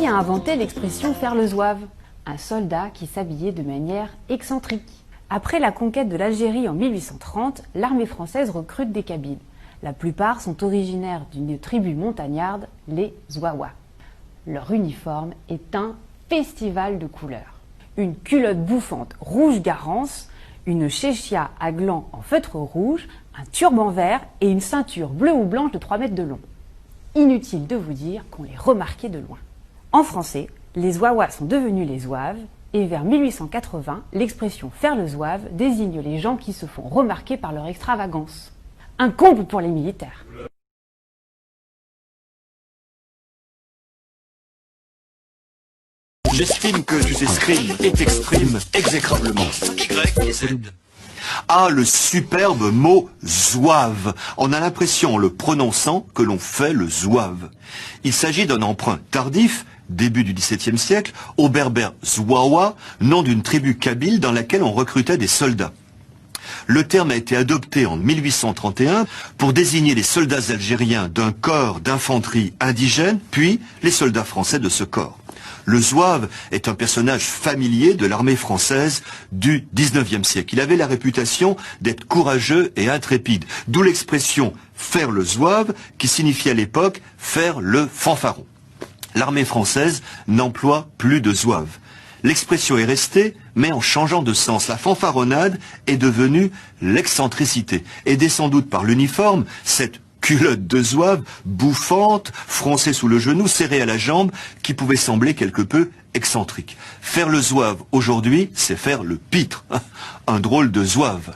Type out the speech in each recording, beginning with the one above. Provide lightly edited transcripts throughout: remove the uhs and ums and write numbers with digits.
Qui a inventé l'expression « faire le zouave » ? Un soldat qui s'habillait de manière excentrique. Après la conquête de l'Algérie en 1830, l'armée française recrute des Kabyles. La plupart sont originaires d'une tribu montagnarde, les Zouawa. Leur uniforme est un festival de couleurs. Une culotte bouffante rouge garance, une chéchia à glands en feutre rouge, un turban vert et une ceinture bleue ou blanche de 3 mètres de long. Inutile de vous dire qu'on les remarquait de loin. En français, les Zouawas sont devenus les Zouaves et vers 1880, l'expression « faire le zouave » désigne les gens qui se font remarquer par leur extravagance. Un comble pour les militaires. J'estime que tu t'exprimes et t'exprimes exécrablement. Y et Z. Ah, le superbe mot zouave. On a l'impression, en le prononçant, que l'on fait le zouave. Il s'agit d'un emprunt tardif, début du XVIIe siècle, au berbère Zouawa, nom d'une tribu kabyle dans laquelle on recrutait des soldats. Le terme a été adopté en 1831 pour désigner les soldats algériens d'un corps d'infanterie indigène, puis les soldats français de ce corps. Le zouave est un personnage familier de l'armée française du XIXe siècle. Il avait la réputation d'être courageux et intrépide, d'où l'expression « faire le zouave » qui signifiait à l'époque « faire le fanfaron ». L'armée française n'emploie plus de zouave. L'expression est restée, mais en changeant de sens. La fanfaronnade est devenue l'excentricité, aidée sans doute par l'uniforme, cette culotte de zouave, bouffante, froncée sous le genou, serrée à la jambe, qui pouvait sembler quelque peu excentrique. Faire le zouave aujourd'hui, c'est faire le pitre, un drôle de zouave.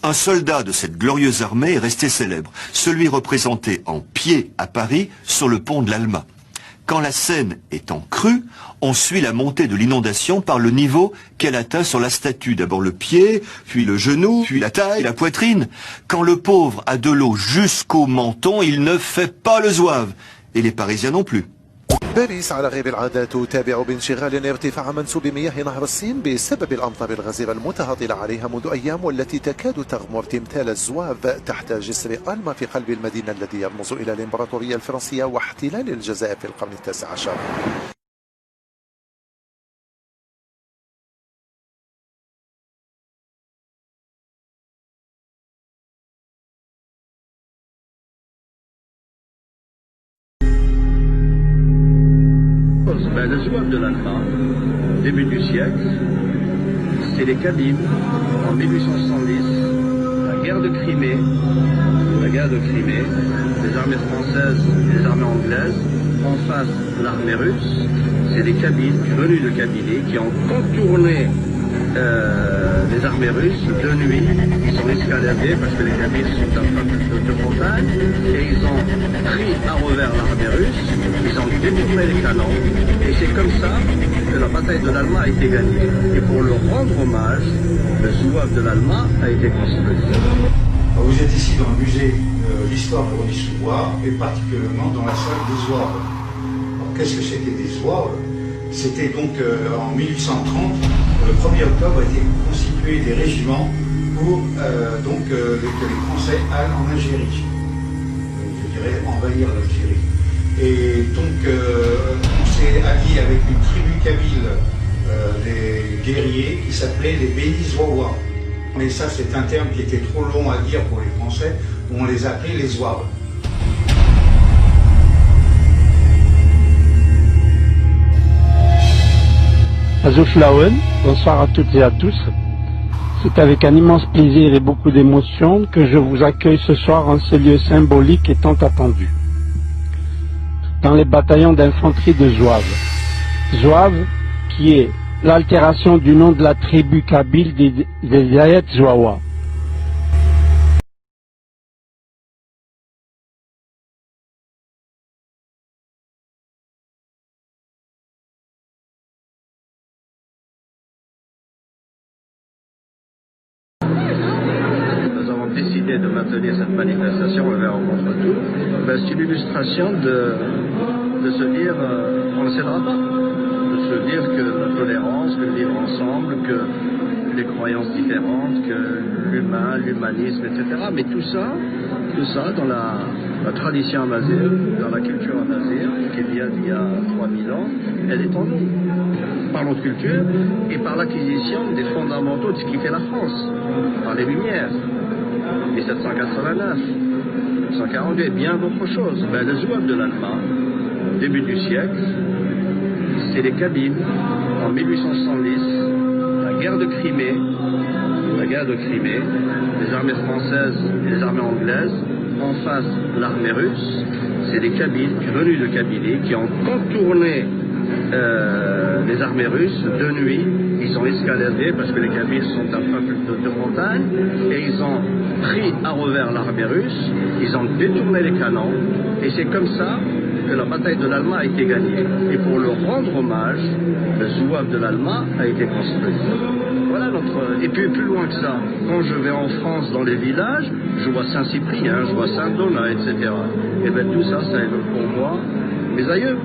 Un soldat de cette glorieuse armée est resté célèbre, celui représenté en pied à Paris sur le pont de l'Alma. Quand la Seine est en crue, on suit la montée de l'inondation par le niveau qu'elle atteint sur la statue. D'abord le pied, puis le genou, puis la taille, la poitrine. Quand le pauvre a de l'eau jusqu'au menton, il ne fait pas le zouave. Et les Parisiens non plus. باريس على غير العادة تتابع بانشغال ارتفاع منسوب مياه نهر الصين بسبب الأمطار الغزيرة المتهطلة عليها منذ أيام والتي تكاد تغمر تمثال الزواف تحت جسر ألما في قلب المدينة الذي يرمز إلى الإمبراطورية الفرنسية واحتلال الجزائر في القرن التاسع عشر. Le zouave de l'Alma, début du siècle, c'est les Kabyles. En 1870, la guerre de Crimée, les armées françaises et les armées anglaises, en face de l'armée russe, c'est les Kabyles venus de Kabylie qui ont contourné les armées russes de nuit. Ils sont escaladés parce que les Kabyles sont un peuple de montagne et ils ont pris à revers l'armée russe, ils ont détourné les canons et c'est comme ça que la bataille de l'Alma a été gagnée. Et pour leur rendre hommage, le zouave de l'Alma a été construit. Vous êtes ici dans le musée de l'histoire de Rony-sous-Bois et particulièrement dans la salle des zouaves. Alors qu'est-ce que c'était des zouaves? C'était donc en 1830, le 1er octobre, étaient constitués des régiments pour que les Français aillent en Algérie. Je dirais envahir l'Algérie. Et donc on s'est allié avec une tribu kabyle, des guerriers, qui s'appelaient les Beni Zouawa. Mais ça c'est un terme qui était trop long à dire pour les Français, on les appelait les Zouaves. Azoflaouen, bonsoir à toutes et à tous. C'est avec un immense plaisir et beaucoup d'émotion que je vous accueille ce soir en ce lieu symbolique et tant attendu. Dans les bataillons d'infanterie de Zouave. Zouave, qui est l'altération du nom de la tribu kabyle des Zayet Zouawa. Décidé de maintenir cette manifestation envers contre-tout, c'est une illustration de se dire on ne cédera pas, de se dire que la tolérance, que le vivre ensemble, que les croyances différentes, que l'humain, l'humanisme, etc. Mais tout ça dans la tradition amazigh, dans la culture amazigh, qui est bien il y a 3000 ans, elle est en nous. Par notre culture et par l'acquisition des fondamentaux de ce qui fait la France. Par les Lumières, 1789, 1942 et bien d'autres choses. Ben, le zouave de l'Allemagne, au début du siècle, c'est les Kabyles. En 1870, la guerre de Crimée, les armées françaises et les armées anglaises, en face de l'armée russe, c'est les Kabyles venus de Kabylie qui ont contourné les armées russes de nuit. Ils ont escaladé parce que les Kabyles sont un peuple de montagne et ils ont pris à revers l'armée russe, ils ont détourné les canons et c'est comme ça que la bataille de l'Alma a été gagnée. Et pour leur rendre hommage, le zouave de l'Alma a été construit. Voilà notre... Et puis plus loin que ça, quand je vais en France dans les villages, je vois Saint-Cyprien, je vois Saint-Donat, etc. Et bien tout ça, ça évoque pour moi mes aïeux.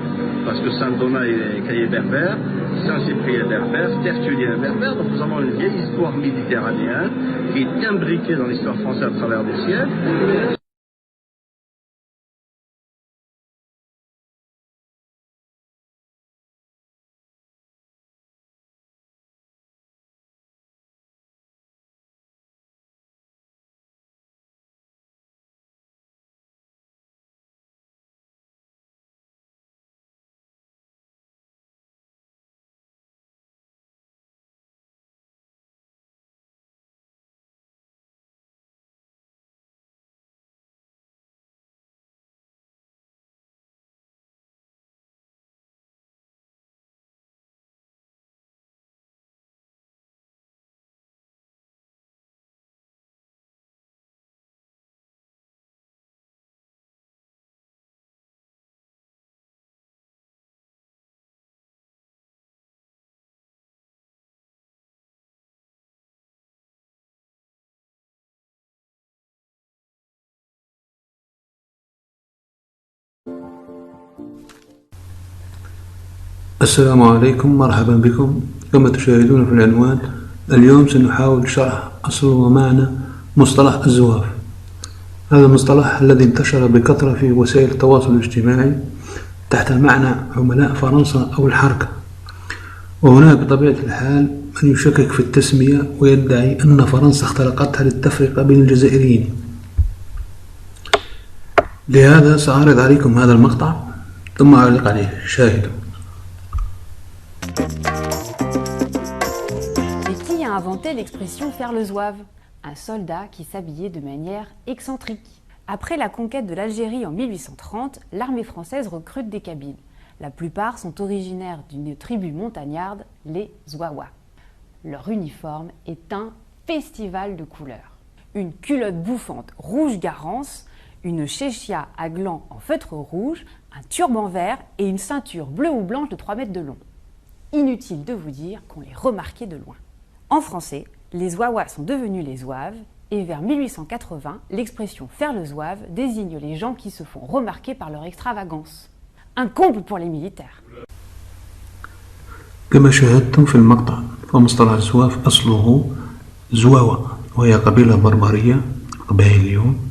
Parce que Saint-Donat est berbère, Saint-Cyprien est berbère, Tertullien est berbère, donc nous avons une vieille histoire méditerranéenne qui est imbriquée dans l'histoire française à travers des siècles. السلام عليكم، مرحبا بكم. كما تشاهدون في العنوان، اليوم سنحاول شرح أصل ومعنى مصطلح الزواف. هذا المصطلح الذي انتشر بكثرة في وسائل التواصل الاجتماعي تحت معنى عملاء فرنسا أو الحركة، وهناك بطبيعة الحال من يشكك في التسمية ويدعي أن فرنسا اخترقتها للتفرقة بين الجزائريين. لهذا سأعرض عليكم هذا المقطع ثم أعلق عليه. شاهدوا. Et qui a inventé l'expression faire le zouave? Un soldat qui s'habillait de manière excentrique. Après la conquête de l'Algérie en 1830, l'armée française recrute des Kabyles. La plupart sont originaires d'une tribu montagnarde, les Zouawa. Leur uniforme est un festival de couleurs. Une culotte bouffante rouge garance, une chéchia à glands en feutre rouge, un turban vert et une ceinture bleue ou blanche de 3 mètres de long. Inutile de vous dire qu'on les remarquait de loin. En français, les Zouawa sont devenus les Zouaves et vers 1880, l'expression faire le zouave désigne les gens qui se font remarquer par leur extravagance. Un comble pour les militaires. كما شاهدتم في المقطع، فمصطلح الزواف أصله زواوة، وهي قبيلة بربرية قبائل اليوم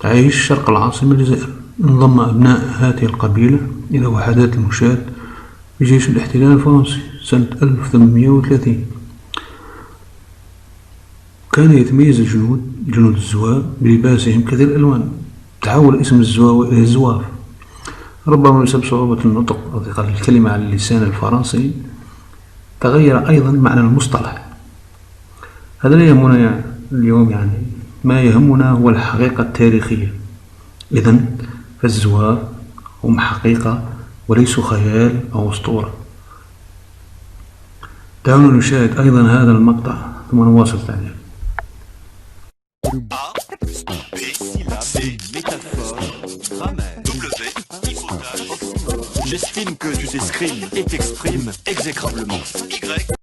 تعيش شرق العاصمة الجزائر. انضم أبناء هذه القبيلة إلى وحدات المشاة بجيش الاحتلال الفرنسي سنة 1830. كان يتميز جنود الزواف بلباسهم كثير الألوان. تحول اسم الزواوي إلى الزواف، ربما بسبب صعوبة النطق أو ثقل الكلمة على اللسان الفرنسي. تغير أيضا معنى المصطلح. هذا لا يهمنا اليوم، يعني ما يهمنا هو الحقيقة التاريخية. إذن فالزواف هم حقيقة وليسوا خيال أو أسطورة. دعونا نشاهد أيضا هذا المقطع ثم نواصل التعليق. J'estime que tu t'exprimes et t'exprimes exécrablement. Y